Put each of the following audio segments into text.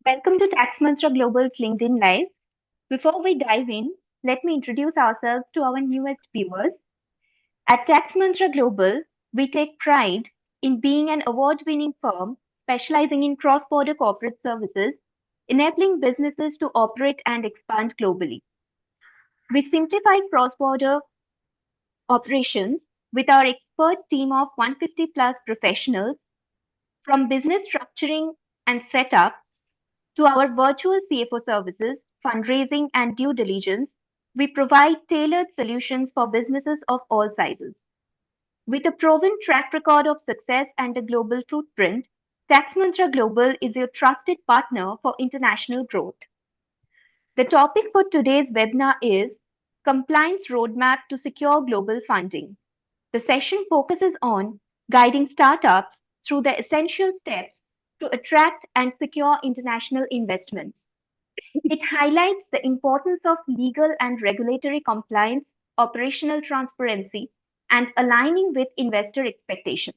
Welcome to Tax Mantra Global's LinkedIn Live. Before we dive in, let me introduce ourselves to our newest viewers. At Tax Mantra Global, we take pride in being an award-winning firm specializing in cross-border corporate services, enabling businesses to operate and expand globally. We simplify cross-border operations with our expert team of 150 plus professionals from business structuring and setup to our virtual CFO services, fundraising, and due diligence. We provide tailored solutions for businesses of all sizes. With a proven track record of success and a global footprint, Tax Mantra Global is your trusted partner for international growth. The topic for today's webinar is Compliance Roadmap to Secure Global Funding. The session focuses on guiding startups through the essential steps to attract and secure international investments. It highlights the importance of legal and regulatory compliance, operational transparency, and aligning with investor expectations.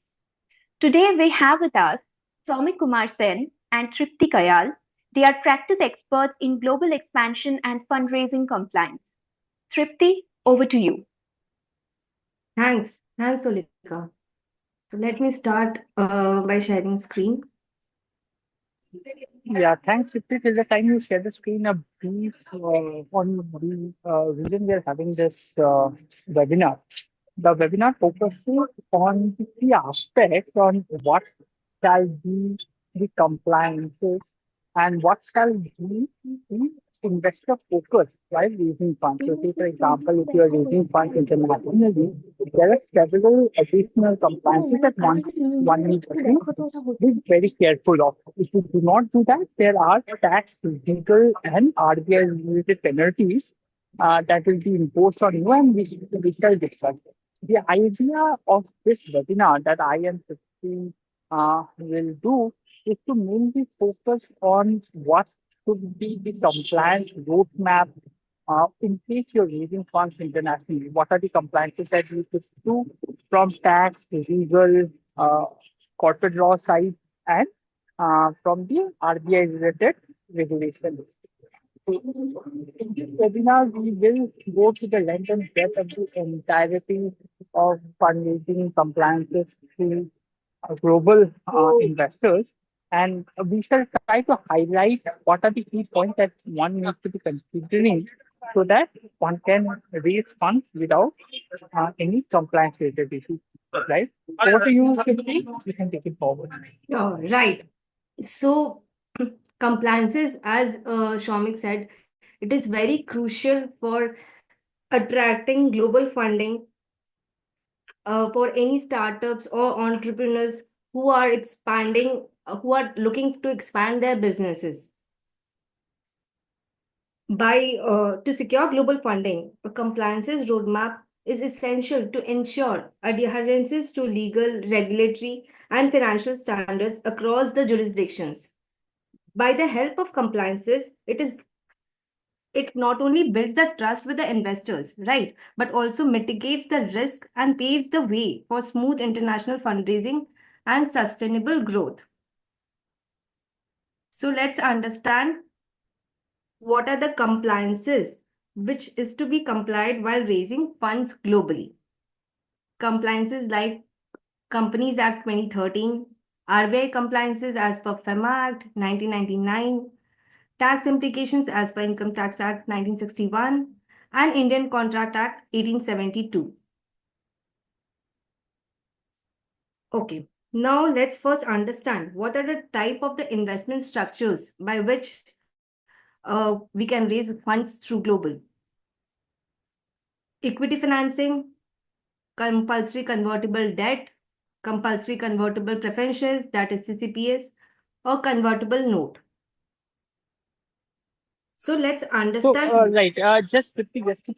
Today, we have with us Soumik Kumar Sen and Tripti Kayal. They are practice experts in global expansion and fundraising compliance. Tripti, over to you. Thanks, Solika. So let me start by sharing screen. Yeah, thanks, Ritik. Till the time you share the screen, a brief on the reason we are having this webinar. The webinar focuses on the key aspects on what shall be the compliances and what shall be the investor focus while raising funds. So, say, for example, if you are raising funds internationally, there are several additional compliances that one needs to be very careful of. If you do not do that, there are tax, legal, and RBI related penalties that will be imposed on you, and we shall discuss. The idea of this webinar that I am 15 will do is to mainly focus on what should be the compliance roadmap in case you're raising funds internationally. What are the compliances that you should do from tax, legal, corporate law side, and from the RBI related regulations. So, in this webinar, we will go to the length and breadth of the entirety of fundraising compliances to global investors. And we shall try to highlight what are the key points that one needs to be considering so that one can raise funds without any compliance related issues. Right? Over to you, Kimberly. You can take it forward. Right. So, compliances, as Shomik said, it is very crucial for attracting global funding for any startups or entrepreneurs who are expanding, who are looking to expand their businesses. To secure global funding, a compliances roadmap is essential to ensure adherences to legal, regulatory, and financial standards across the jurisdictions. By the help of compliances, it not only builds the trust with the investors, right, but also mitigates the risk and paves the way for smooth international fundraising and sustainable growth. So let's understand what are the compliances which is to be complied while raising funds globally. Compliances like Companies Act 2013, RBI compliances as per FEMA Act 1999, tax implications as per Income Tax Act 1961, and Indian Contract Act 1872. Okay, now let's first understand what are the type of the investment structures by which we can raise funds through global. Equity financing, compulsory convertible debt, compulsory convertible preferentials, that is CCPS, or convertible note. So let's understand. Right, just to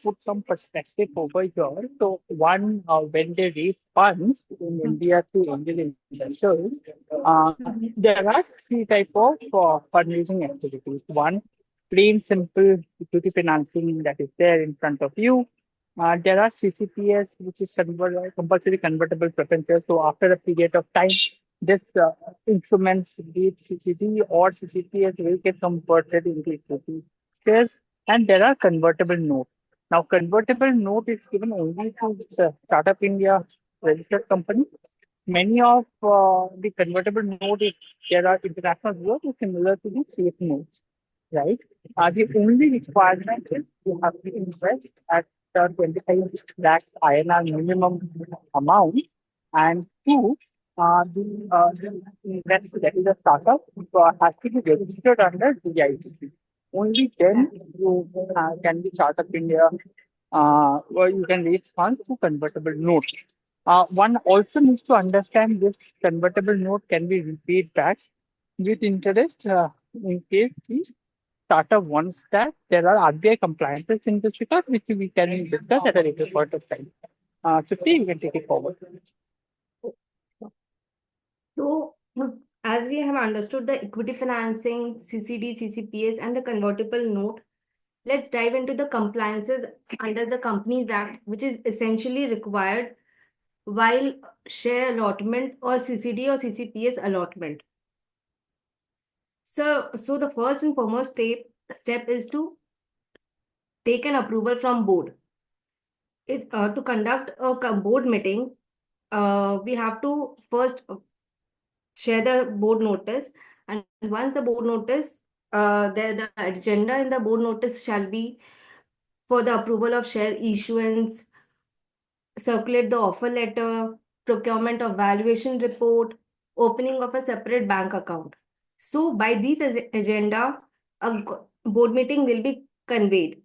put some perspective over here. So, one, when they raise funds in India to angel investors, there are three type of fundraising activities. One, plain simple equity financing that is there in front of you. There are CCPS, which is compulsory convertible preferences. So, after a period of time, this instruments, be it CCD or CCPS, will get converted into equity shares, and there are convertible notes. Now, convertible note is given only to Startup India registered company. Many of the convertible note, if there are international work, is similar to the safe notes, right? The only requirement is you have to invest at 25 lakh INR minimum amount, and two, the invest that is a startup has to be registered under DICC. Only then you can be Startup India, where you can raise funds through convertible notes. One also needs to understand this convertible note can be repaid back with interest in case the startup wants that. There are RBI compliances in this regard, which we can discuss at a later point of time. Tripti, you can take it forward. So, as we have understood the equity financing, CCD, CCPS, and the convertible note, let's dive into the compliances under the Companies Act, which is essentially required while share allotment or CCD or CCPS allotment. So the first and foremost step is to take an approval from board. To conduct a board meeting, we have to first share the board notice, and once the board notice, the agenda in the board notice shall be for the approval of share issuance, circulate the offer letter, procurement of valuation report, opening of a separate bank account. So by this agenda, a board meeting will be conveyed.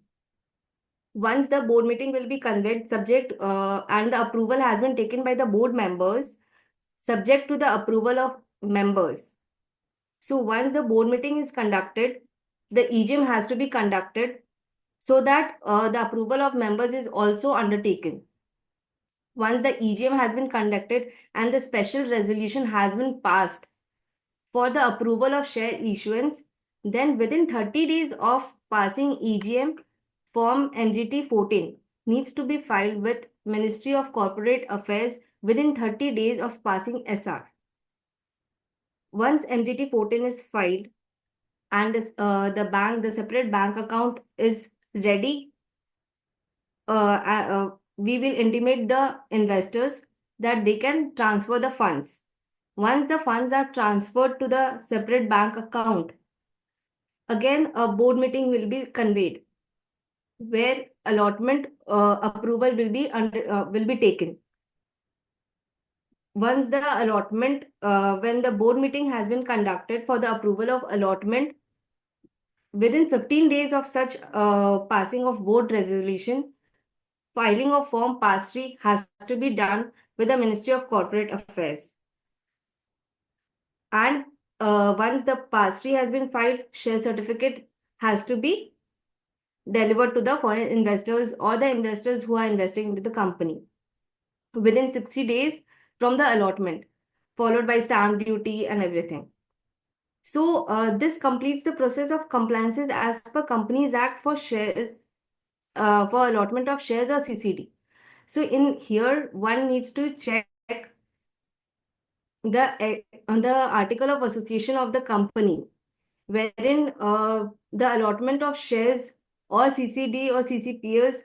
Once the board meeting will be conveyed, subject and the approval has been taken by the board members, subject to the approval of members. So once the board meeting is conducted, the EGM has to be conducted so that the approval of members is also undertaken. Once the EGM has been conducted and the special resolution has been passed for the approval of share issuance, then within 30 days of passing EGM, Form MGT 14 needs to be filed with Ministry of Corporate Affairs within 30 days of passing SR. Once MGT 14 is filed and the separate bank account is ready, we will intimate the investors that they can transfer the funds. Once the funds are transferred to the separate bank account, again a board meeting will be conveyed where allotment approval will be taken. Once the allotment, when the board meeting has been conducted for the approval of allotment, within 15 days of such passing of board resolution, filing of Form Pass 3 has to be done with the Ministry of Corporate Affairs. And once the Pass 3 has been filed, share certificate has to be delivered to the foreign investors or the investors who are investing into the company within 60 days from the allotment, followed by stamp duty and everything. So this completes the process of compliances as per Companies Act for shares, for allotment of shares or CCD. So in here, one needs to check on the article of association of the company, wherein the allotment of shares or CCD or CCPS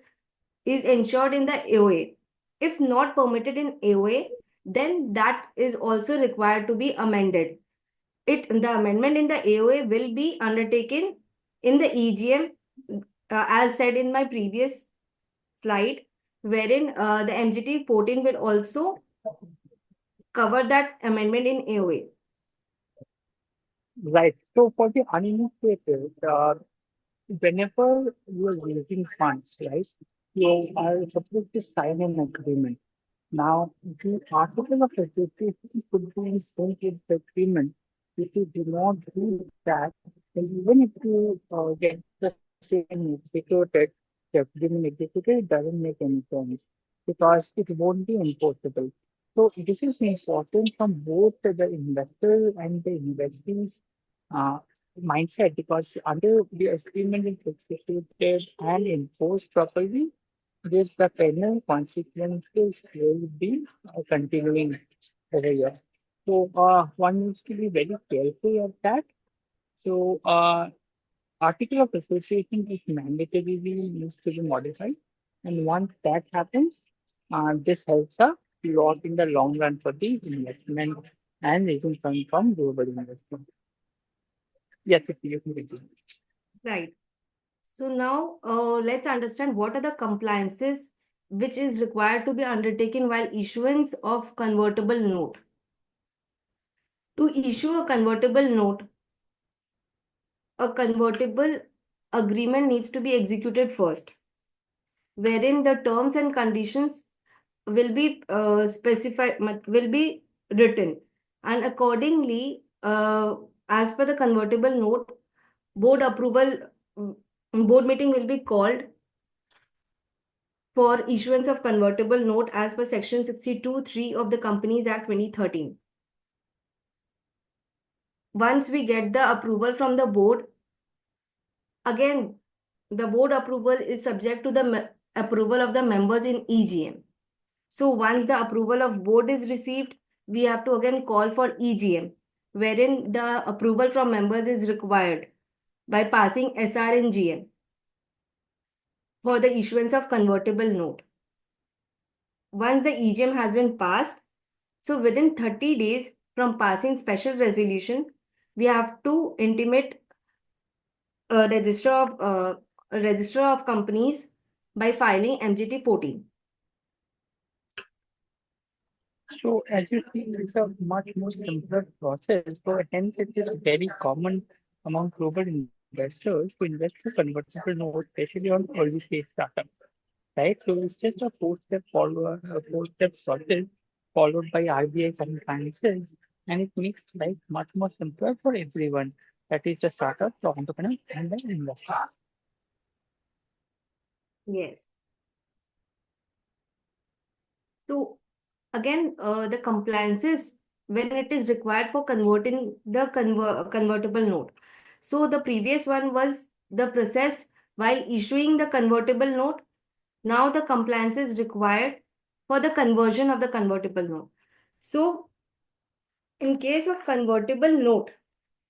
is ensured in the AOA. If not permitted in AOA, then that is also required to be amended. The amendment in the AOA will be undertaken in the EGM, as said in my previous slide, wherein the MGT 14 will also cover that amendment in AOA. Right. So for the uninitiated, whenever you are raising funds, right, you are supposed to sign an agreement. Now, the article of association could be sent in the agreement. If you do not do that, then even if you get the same executed, the agreement executed, it doesn't make any sense because it won't be enforceable. So this is important from both the investor and the investees uh, mindset, because under the agreement is executed and enforced properly, there's the penal consequences will be continuing over here. So one needs to be very careful of that. So article of association is mandatorily needs to be modified, and once that happens, this helps a lot in the long run for the investment and raising funds from global investment. Yes, if you can continue. Right. So now let's understand what are the compliances which is required to be undertaken while issuance of convertible note. To issue a convertible note, a convertible agreement needs to be executed first, wherein the terms and conditions will be will be written, and accordingly, as per the convertible note, board approval, mm, board meeting will be called for issuance of convertible note as per section 62(3) of the Companies Act 2013. Once we get the approval from the board, again, the board approval is subject to the approval of the members in EGM. So once the approval of board is received, we have to again call for EGM, wherein the approval from members is required by passing SR and GM for the issuance of convertible note. Once the EGM has been passed, so within 30 days from passing special resolution, we have to intimate a register of companies by filing MGT 14. So as you see, it's a much more simpler process. So hence it is very common among global investors to invest through convertible notes, especially on early stage startups. Right? So it's just a four-step process followed by RBI compliances, and it makes life much more simpler for everyone. That is the startup, the entrepreneur, and the investor. Yes. So again, the compliances when it is required for converting the convertible note. So the previous one was the process while issuing the convertible note. Now the compliance is required for the conversion of the convertible note. So in case of convertible note,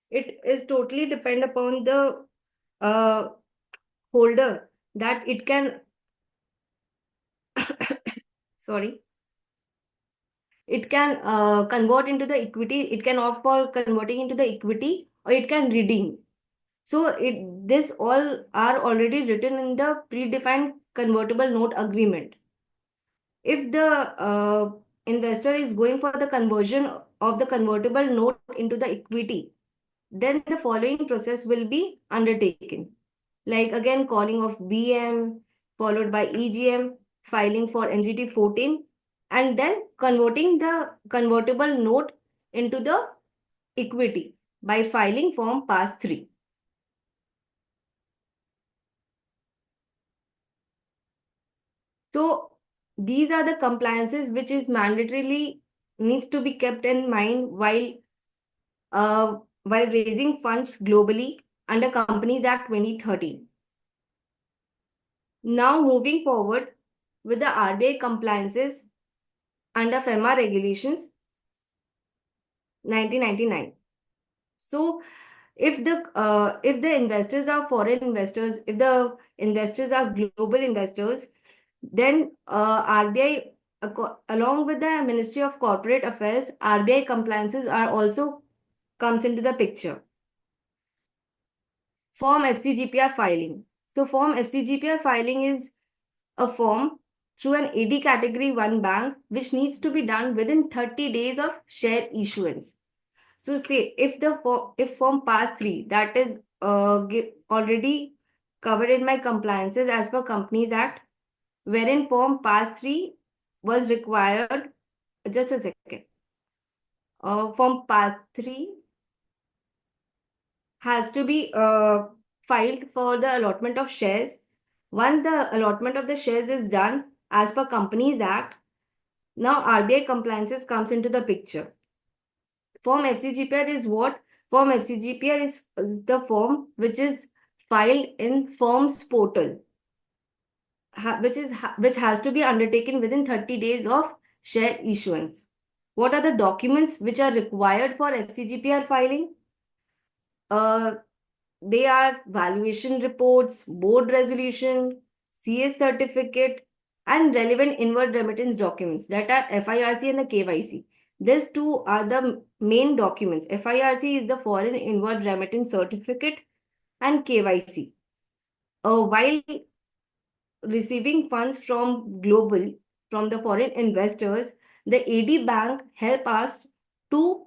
it is totally depend upon the uh, holder that it can sorry, it can convert into the equity. It can opt for converting into the equity, or it can redeem. So this all are already written in the predefined convertible note agreement. If the investor is going for the conversion of the convertible note into the equity, then the following process will be undertaken. Like again, calling of BM, followed by EGM, filing for NGT 14, and then converting the convertible note into the equity by filing Form Pass 3. So these are the compliances which is mandatorily needs to be kept in mind while raising funds globally under Companies Act 2013. Now moving forward with the RBI compliances under FEMA regulations 1999. So if the investors are foreign investors, if the investors are global investors, then RBI along with the Ministry of Corporate Affairs, RBI compliances are also comes into the picture. Form FCGPR filing. So form FCGPR filing is a form through an AD category 1 bank which needs to be done within 30 days of share issuance. So say if form pass 3, that is already covered in my compliances as per Companies Act, wherein form pass 3 was required. Just a second. Form pass 3 has to be filed for the allotment of shares. Once the allotment of the shares is done as per Companies Act, now RBI compliances comes into the picture. Form FCGPR is what? Form FCGPR is the form which is filed in firm's portal, which has to be undertaken within 30 days of share issuance. What are the documents which are required for FCGPR filing? Uh, they are valuation reports, board resolution, CS certificate, and relevant inward remittance documents, that are FIRC and the KYC. These two are the main documents. FIRC is the Foreign Inward Remittance Certificate, and KYC. While receiving funds from the foreign investors, the AD Bank help us to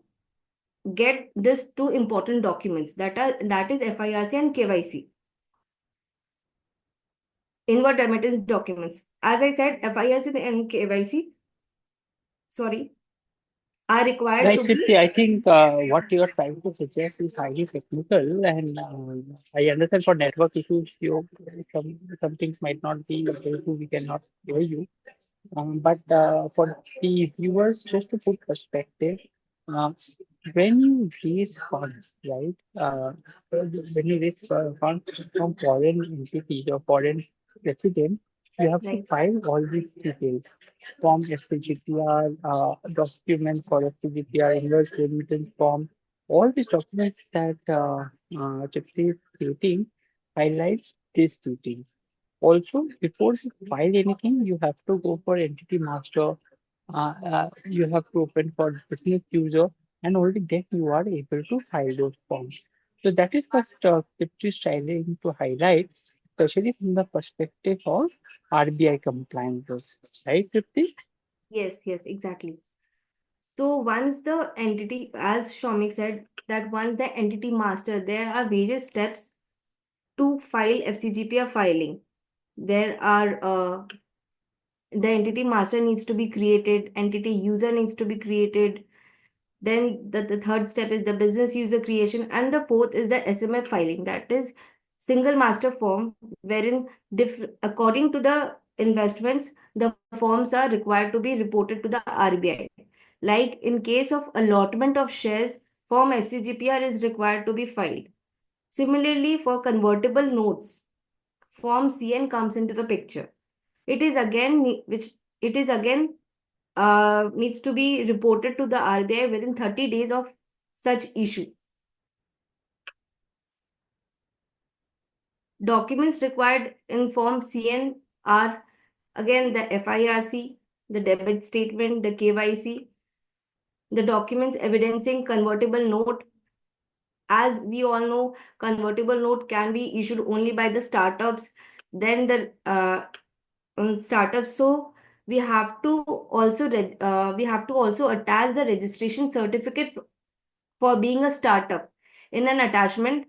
get these two important documents, that is FIRC and KYC, inward remittance documents. As I said, FIRC and KYC, sorry, are required Right, to be. Tripti, I think what you are trying to suggest is highly technical, and I understand for network issues, some things might not be able to, we cannot hear you. But for the viewers, just to put perspective, uh, when you raise funds, right? When you raise funds from foreign entities or foreign residents, you have to Right. file all these details from FPGPR, document for FPGPR, inverse remittance form, all these documents that Tripti is creating highlights these details. Also, before you file anything, you have to go for entity master. You have to open for business user, and only then you are able to file those forms. So that is what Tripti is trying to highlight, especially from the perspective of RBI compliance, right, Tripti? Yes, yes, exactly. So once the entity, as Shomik said, that once the entity master, there are various steps to file FCGPR filing. There are the entity master needs to be created, entity user needs to be created. Then the third step is the business user creation, and the fourth is the SMF filing, that is single master form, wherein according to the investments, the forms are required to be reported to the RBI. Like in case of allotment of shares, form FCGPR is required to be filed. Similarly, for convertible notes, form CN comes into the picture. It is again which it is again needs to be reported to the RBI within 30 days of such issue. Documents required in Form CN are again the FIRC, the debit statement, the KYC, the documents evidencing convertible note. As we all know, convertible note can be issued only by the startups, then the startups. So we have to also attach the registration certificate for being a startup in an attachment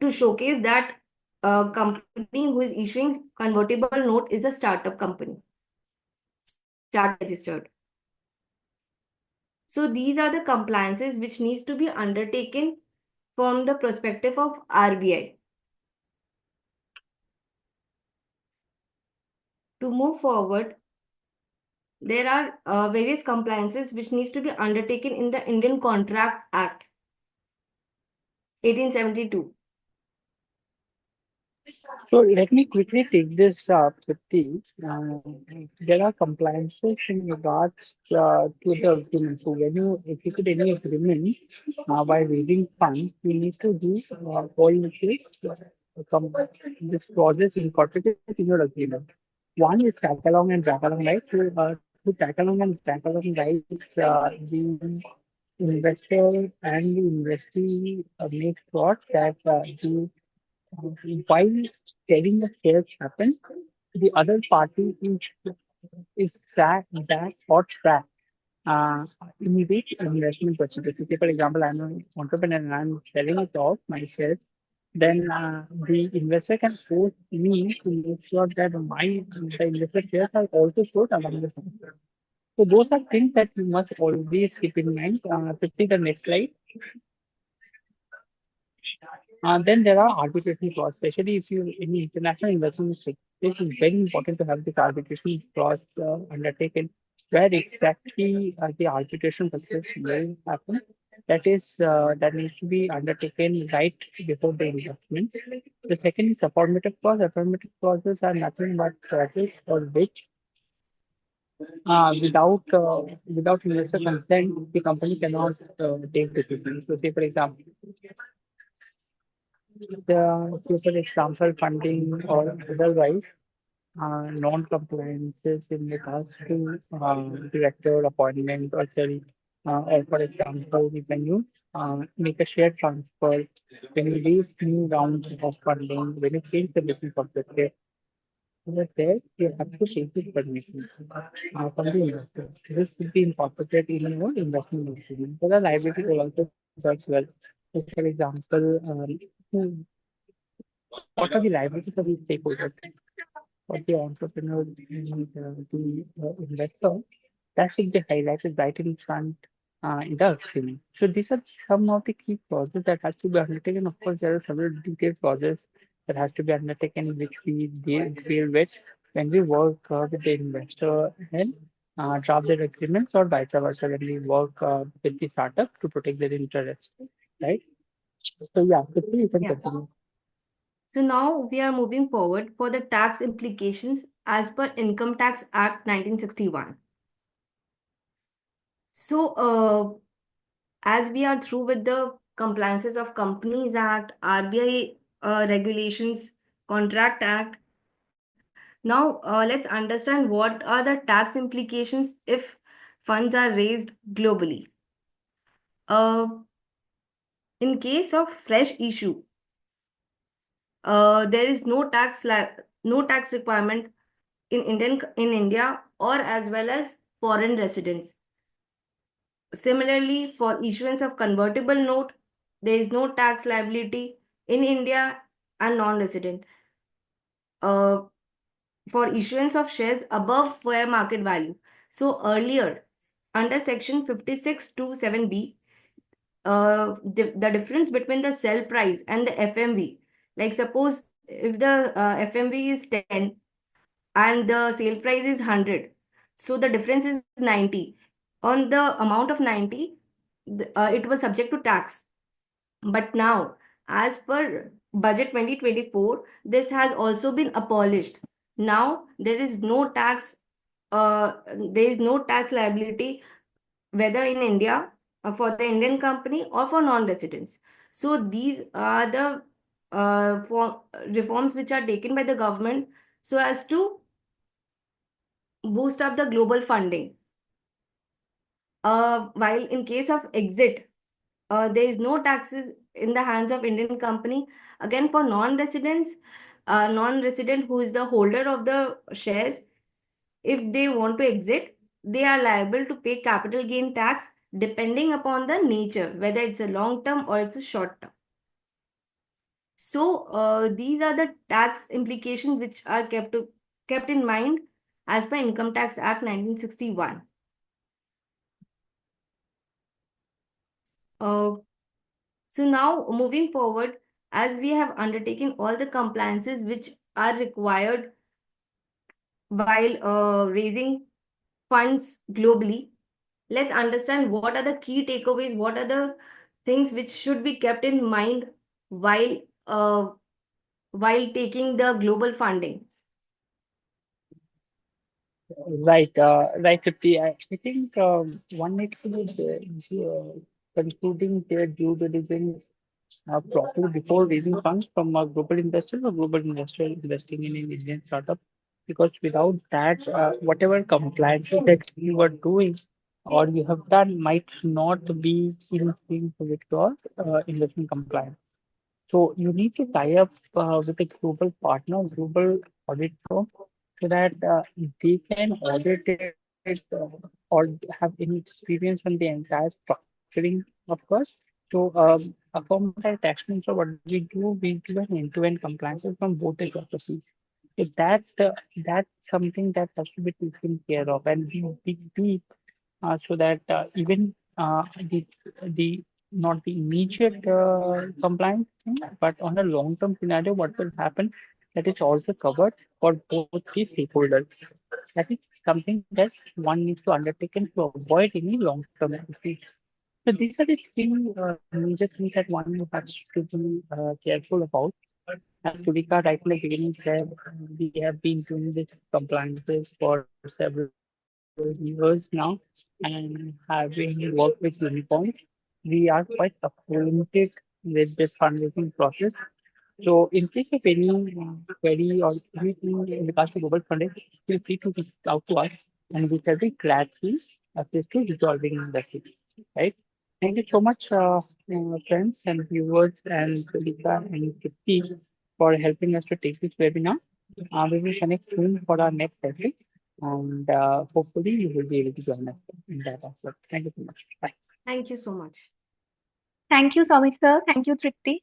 to showcase that a company who is issuing convertible note is a startup company, startup registered. So these are the compliances which needs to be undertaken from the perspective of RBI. To move forward, there are various compliances which needs to be undertaken in the Indian Contract Act 1872. So let me quickly take this up with the there are compliances in regards to the agreement. So when you execute any agreement by raising funds, you need to do all this clauses incorporated in your agreement. One is tag along and drag along rights. To tag along and drag along rights, the investor and the investee make sure that while selling the shares happen, the other party is that or track uh, immediate investment percentage. So say, for example, I'm an entrepreneur and I'm selling it off my shares. Then the investor can force me to make sure that the investor shares are also sold among the funds. So those are things that you must always keep in mind. To the next slide. Then there are arbitration clause, especially if you in international investment space. This is very important to have this arbitration clause undertaken, where exactly the arbitration process will happen. That needs to be undertaken right before the investment. The second is affirmative clause. Affirmative clauses are nothing but clauses for which Without investor consent, the company cannot take decisions. So, say for example, funding or otherwise, non-compliances in regards to director appointment or for example, we can use make a share transfer when you raise new rounds of funding, when you change the business objective. Over there, you have to take this permission from the investor. This will be incorporated in your investment agreement. So the liability will also work well. So for example, what are the liabilities of the stakeholders? For the entrepreneur and the investor, that should be highlighted right in front in the agreement. So these are some of the key processes that has to be undertaken. Of course, there are several detailed processes that has to be undertaken, which we deal with when we work with the investor and draft their agreements or vice versa when we work with the startup to protect their interest, right? So yeah, so please you can Yeah. continue. So now we are moving forward for the tax implications as per Income Tax Act 1961. So, as we are through with the compliances of Companies Act, RBI regulations, Contract Act, now let's understand what are the tax implications if funds are raised globally. Uh, in case of fresh issue, there is no tax requirement in India or as well as foreign residents. Similarly, for issuance of convertible note, there is no tax liability in India and non-resident. Uh, for issuance of shares above fair market value. So earlier, under section 56(2)(7)(b, the difference between the sell price and the FMV, like suppose if the FMV is 10 and the sale price is 100, so the difference is 90. On the amount of 90, it was subject to tax. But now, as per budget 2024, this has also been abolished. Now there is no tax liability whether in India for the Indian company or for non-residents. So these are the reforms which are taken by the government so as to boost up the global funding. While in case of exit, there is no taxes in the hands of Indian company. Again, for non-residents, non-resident who is the holder of the shares, if they want to exit, they are liable to pay capital gain tax depending upon the nature, whether it's a long term or it's a short term. So these are the tax implications which are kept in mind as per Income Tax Act 1961. Uh, So now moving forward, as we have undertaken all the compliances which are required while raising funds globally, let's understand what are the key takeaways, what are the things which should be kept in mind while uh, while taking the global funding. Right, Tripti. I think one needs to be concluding their due diligence properly before raising funds from a global investor or global investor investing in an Indian startup. Because without that, whatever compliances that you are doing or you have done might not be in sync with your investment compliance. So you need to tie up with a global partner, global audit firm, so that they can audit it or have any experience on the entire structuring, of course. So a firm like Taxman, so what we do, we do an end-to-end compliances from both the geographies. So that's something that has to be taken care of and be dig deep so that even the not the immediate compliance thing, but on a long-term scenario, what will happen that is also covered for both the stakeholders. That is something that one needs to undertake to avoid any long-term issues. So these are the three major things that one has to be careful about. As Surika right in the beginning said, we have been doing this compliances for several years. years now, and having worked with Unicorn, we are quite acquainted with this fundraising process. So, in case of any query or anything in regards to global funding, feel free to reach out to us, and we shall be gladly assist you resolving the same. Right? Thank you so much, friends and viewers, and Lisa and Kipti for helping us to take this webinar. We will connect soon for our next session, and hopefully you will be able to join us in that aspect. Thank you so much. Bye. Thank you so much. Thank you, Samit sir. Thank you, Tripti.